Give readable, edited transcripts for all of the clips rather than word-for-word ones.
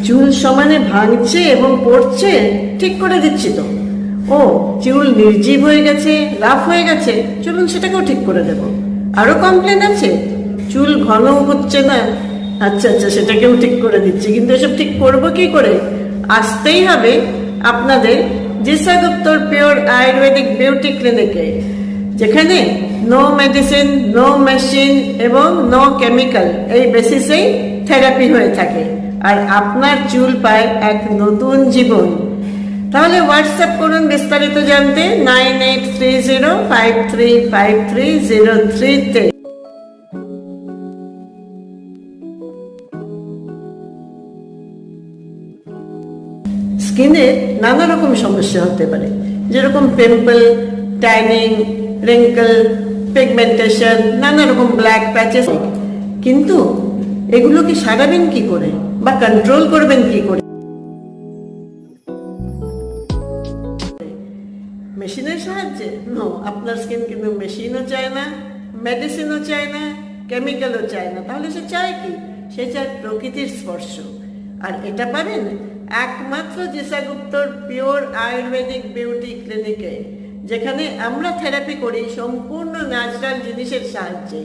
চুল সমানে ভাঙছে এবং পড়ছে, ঠিক করে দিচ্ছি তো। ও, চুল নির্জীব হয়ে গেছে, রাফ হয়ে গেছে, চলুন সেটাকেও ঠিক করে দেব। আরো কমপ্লেন আছে, চুল ঘন হচ্ছে না, আচ্ছা আচ্ছা সেটাকেও ঠিক করে দিচ্ছি। কিন্তু এসব ঠিক করবো কি করে? আসতেই হবে আপনাদের জিসা গুপ্তর পিওর আয়ুর্বেদিক বিউটি ক্লিনিকে, যেখানে নো মেডিসিন, নো মেশিন এবং নো কেমিক্যাল এই বেসিসেই থেরাপি হয়ে থাকে, আর আপনার চুল পায় এক নতুন জীবন। তাহলে হোয়াটসঅ্যাপ করুন বিস্তারিত জানতে 9830535303 তে। স্কিনের নানা রকম সমস্যা হতে পারে, যেরকম পিম্পল, ট্যানিং, রিঙ্কল, পিগমেন্টেশন, নানা রকম ব্ল্যাক প্যাচেস। কিন্তু এগুলোকে সারাবেন কি করে বা কন্ট্রোল করবেন কি করে? মেশিনের সাহায্যে? নো, আপনার স্কিন কিন্তু মেশিনও চায় না, মেডিসিনও চায় না, কেমিক্যালও চায় না। তাহলে সে চায় কি? সে চায় প্রকৃতির স্পর্শ। আর এটা পাবেন একমাত্র জিসা গুপ্তর পিওর আয়ুর্বেদিক বিউটি ক্লিনিকে, যেখানে আমরা থেরাপি করি সম্পূর্ণ ন্যাচারাল জিনিসের সাহায্যে,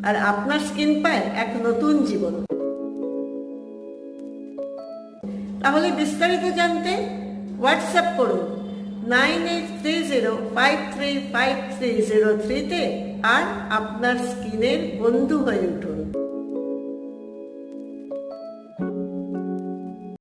আর আপনার স্কিন পায় এক নতুন জীবন। তাহলে বিস্তারিত জানতে হোয়াটসঅ্যাপ করুন 9830535303 তে, আর আপনার স্কিনের বন্ধু হয়ে উঠুন।